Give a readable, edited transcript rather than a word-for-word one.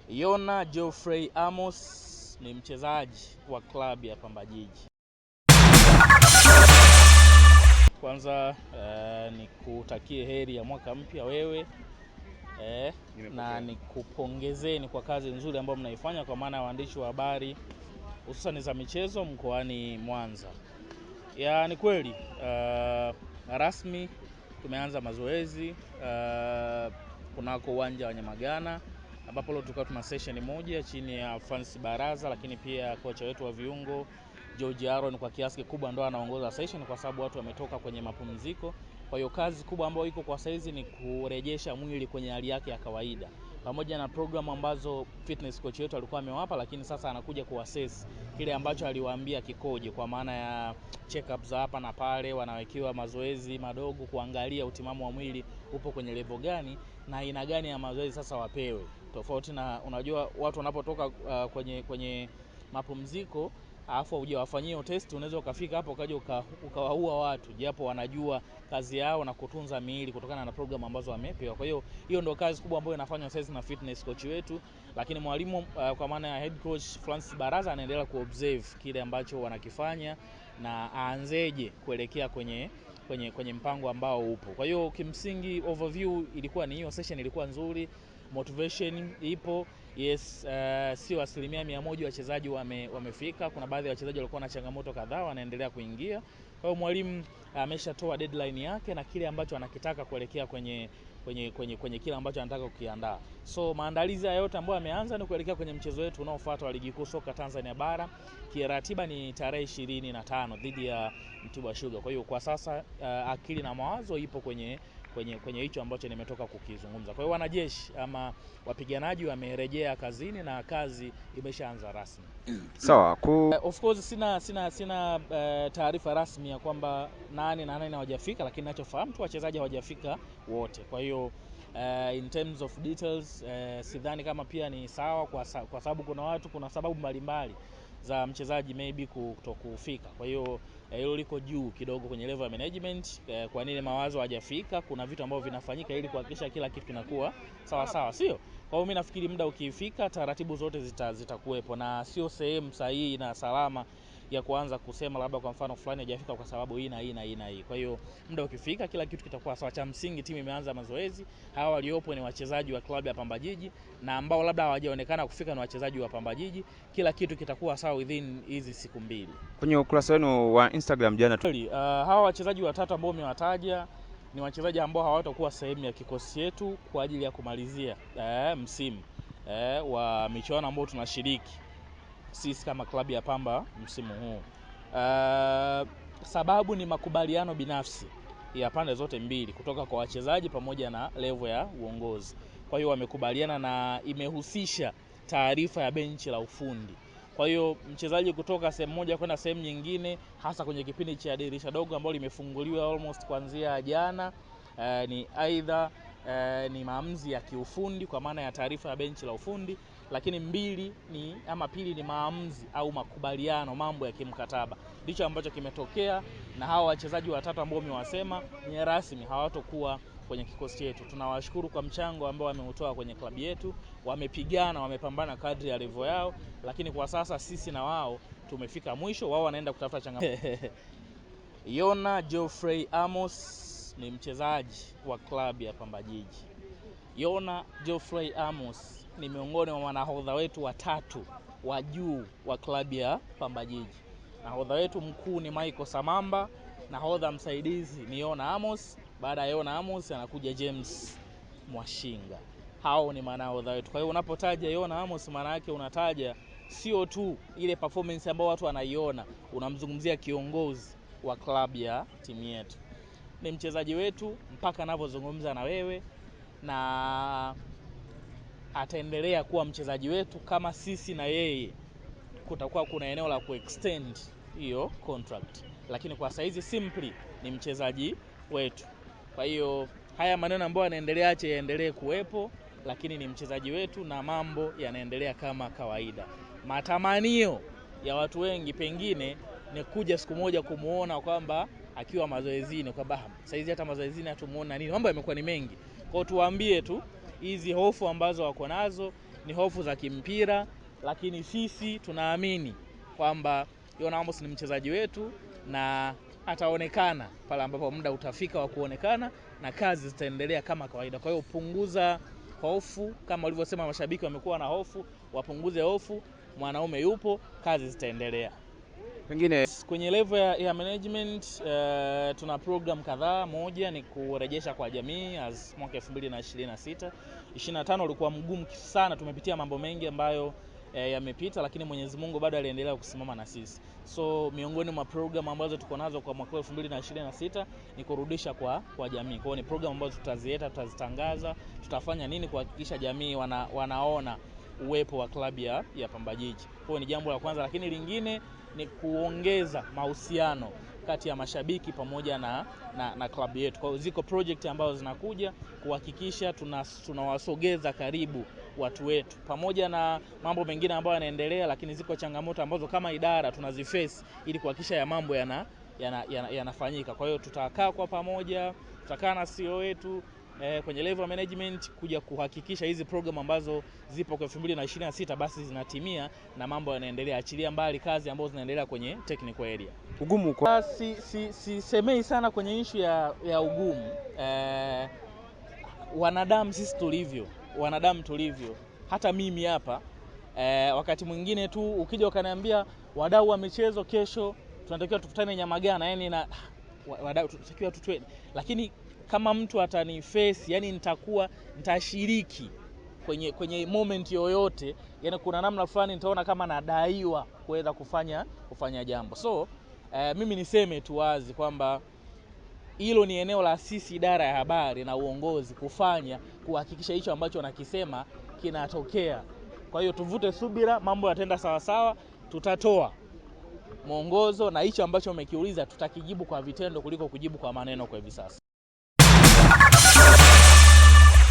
Yona Geoffrey Amos ni mchezaji wa klabu ya Pamba Jiji. Kwanza nikutakie heri ya mwaka mpya wewe na nikupongezeni kwa kazi nzuri ambayo mnaifanya kwa maana ya waandishi wa habari hususan za michezo mkoani Mwanza. Ya ni kweli rasmi tumeanza mazoezi kunako uwanja wa Nyamagana ambapo leo tulikuwa tuna session moja chini ya Francis Baraza, lakini pia kocha wetu wa viungo George Aaron kwa kiasi kikubwa ndo anaongoza session kwa sababu watu wametoka kwenye mapumziko. Kwa hiyo kazi kubwa ambayo iko kwa saizi ni kurejesha mwili kwenye hali yake ya kawaida, pamoja na programu ambazo fitness coach wetu alikuwa amewapa, lakini sasa anakuja kuassess kile ambacho aliwaambia kikoje, kwa maana ya check-up za hapa na pale, wanawekewa mazoezi madogo kuangalia utimamu wa mwili upo kwenye level gani na aina gani ya mazoezi sasa wapewe. Tofauti na unajua watu wanapotoka kwenye mapumziko alafu hujawafanyia test, unaweza ukafika hapo ukaja ukawaua watu japo wanajua kazi yao na kutunza miili kutokana na program ambazo wamepewa. Kwa hiyo ndio kazi kubwa ambayo inafanywa sasa na fitness coach wetu, lakini mwalimu kwa maana ya head coach Francis Baraza anaendelea kuobserve kile ambacho wanakifanya na aanzeje kuelekea kwenye mpango ambao upo. Kwa hiyo kimsingi overview ilikuwa ni hiyo, session ilikuwa nzuri, motivation ipo. Yes, sio 100% wachezaji wamefika. Kuna baadhi ya wachezaji walikuwa na changamoto kadhaa wanaendelea kuingia. Kwa hiyo mwalimu ameshatoa deadline yake na kile ambacho anakitaka kuelekea kwenye kile ambacho anataka kukiandaa. So maandalizi yote ambayo yameanza ni kuelekea kwenye mchezo wetu unaofuata wa ligi kuu soka Tanzania bara. Kiratiba ni tarehe 25 dhidi ya Mtibwa Sugar. Kwa hiyo kwa sasa akili na mawazo ipo kwenye hicho ambacho nimetoka kukizungumza. Kwa hiyo wanajeshi ama wapiganaji wamerejea kazini na kazi imeshaanza rasmi. Sawa. Of course sina taarifa rasmi ya kwamba nani hawajafika, lakini ninachofahamu tu wachezaji hawajafika wote. Kwa hiyo in terms of details sidhani kama pia ni sawa kwa sababu kuna sababu mbalimbali za mchezaji maybe kutokufika. Kwa hiyo hilo liko juu kidogo kwenye level ya management. Kwa nini mawazo hajafika? Kuna vitu ambavyo vinafanyika ili kuhakikisha kila kitu kinakuwa sawa, sio? Kwa hiyo mimi nafikiri muda ukifika taratibu zote zitakuwepo na sio sehemu sahihi na salama ya kuanza kusema labda kwa mfano fulani hajafika kwa sababu hii na hii. Kwa hiyo muda ukifika kila kitu kitakuwa sawa. Cha msingi timu imeanza mazoezi. Hawa waliopo ni wachezaji wa klabu ya Pamba Jiji na ambao labda hawajaonekana kufika ni wachezaji wa Pamba Jiji. Kila kitu kitakuwa sawa within hizi siku mbili. Kwenye ukurasa wenu wa Instagram jana hawa wachezaji watatu ambao umewataja ni wachezaji ambao hawatakuwa sehemu ya kikosi chetu kwa ajili ya kumalizia msimu wa michuano ambao tunashiriki sisi kama klabu ya Pamba msimu huu. Sababu ni makubaliano binafsi ya pande zote mbili kutoka kwa wachezaji pamoja na level ya uongozi. Kwa hiyo wamekubaliana na imehusisha taarifa ya benchi la ufundi. Kwa hiyo mchezaji kutoka sehemu moja kwenda sehemu nyingine, hasa kwenye kipindi cha dirisha dogo ambalo limefunguliwa almost kuanzia jana, ni aidha ni maamuzi ya kiufundi kwa maana ya taarifa ya benchi la ufundi, lakini pili ni maamuzi au makubaliano, mambo ya kimkataba. Ndicho ambacho kimetokea na hawa wachezaji watatu ambao umewasema ni rasmi hawatakuwa kwenye kikosi chetu. Tunawashukuru kwa mchango ambao wameutoa kwenye klabu yetu. Wamepigana, wamepambana kadri ya level yao, lakini kwa sasa sisi na wao tumefika mwisho, wao wanaenda kutafuta changamoto. Yona Geoffrey Amos ni mchezaji wa klabu ya Pamba Jiji. Yona Geoffrey Amos ni miongoni mwa nahodha wetu watatu wa juu wa klabu ya Pamba Jiji. Nahodha wetu mkuu ni Michael Samamba, nahodha msaidizi ni Yona Amos, baada ya Yona Amos anakuja James Mwashinga. Hao ni manahodha wetu. Kwa hiyo unapotaja Yona Amos maana yake unataja sio tu ile performance ambayo watu wanaiona, unamzungumzia kiongozi wa klabu ya timu yetu. Ni mchezaji wetu mpaka ninavyozungumza na wewe na ataendelea kuwa mchezaji wetu kama sisi na yeye kutakuwa kuna eneo la kuextend hiyo contract. Lakini kwa saizi simply ni mchezaji wetu. Kwa hiyo haya maneno ambayo yanaendelea yaendelee kuwepo, lakini ni mchezaji wetu na mambo yanaendelea kama kawaida. Matamanio ya watu wengi pengine ni kuja siku moja kumuona kwamba akiwa mazoezini, kwamba saizi hata mazoezini hatumuona nini. Mambo yamekuwa ni mengi. Kwa hiyo tuwaambie tu hizi hofu ambazo wako nazo ni hofu za kimpira, lakini sisi tunaamini kwamba Yon Amos ni mchezaji wetu na ataonekana pale ambapo muda utafika wa kuonekana na kazi zitaendelea kama kawaida. Kwa hiyo punguza hofu, kama walivyosema mashabiki wamekuwa na hofu, wapunguze hofu, mwanaume yupo, kazi zitaendelea. Pengine kwenye level ya management tuna program kadhaa. Moja ni kurejesha kwa jamii as mwaka 2026. 25 ulikuwa mgumu sana, tumepitia mambo mengi ambayo yamepita, lakini Mwenyezi Mungu bado aliendelea kusimama na sisi. So miongoni mwa program ambazo tuko nazo kwa mwaka 2026 ni kurudisha kwa jamii. Kwa hiyo ni program ambazo tutazieta, tutazitangaza, tutafanya nini kuhakikisha jamii wanaona uwepo wa klabu ya Pamba Jiji. Kwa hiyo ni jambo la kwanza, lakini lingine ni kuongeza mahusiano kati ya mashabiki pamoja na klabu yetu. Kwa hiyo ziko project ambazo zinakuja kuhakikisha tunawasogeza karibu watu wetu, pamoja na mambo mengine ambayo yanaendelea, lakini ziko changamoto ambazo kama idara tunaziface ili kuhakikisha ya mambo yanafanyika. Kwa hiyo tutakaa kwa pamoja, tutakaa na CEO wetu kwenye level management kuja kuhakikisha hizi program ambazo zipo kwa 2026 basi zinatimia na mambo yanaendelea, achilia mbali kazi ambazo zinaendelea kwenye technical area. Ugumu kwa semei sana kwenye issue ya ugumu. Wanadamu sisi tulivyo, hata mimi hapa wakati mwingine tu ukija ukaniambia wadau wa michezo kesho tunatakiwa tukutane Nyamagana, yani na wadau tunatakiwa tutwe, lakini kama mtu ataniface, yani nitashiriki kwenye moment yoyote, yani kuna namna fulani nitaona kama nadaiwa kuweza kufanya jambo. So mimi niseme tu wazi kwamba hilo ni eneo la sisi idara ya habari na uongozi kuhakikisha hicho ambacho nakisema kinatokea. Kwa hiyo tuvute subira, mambo yataenda sawa sawa, tutatoa mwongozo na hicho ambacho umekiuliza tutakijibu kwa vitendo kuliko kujibu kwa maneno kwa hivi sasa.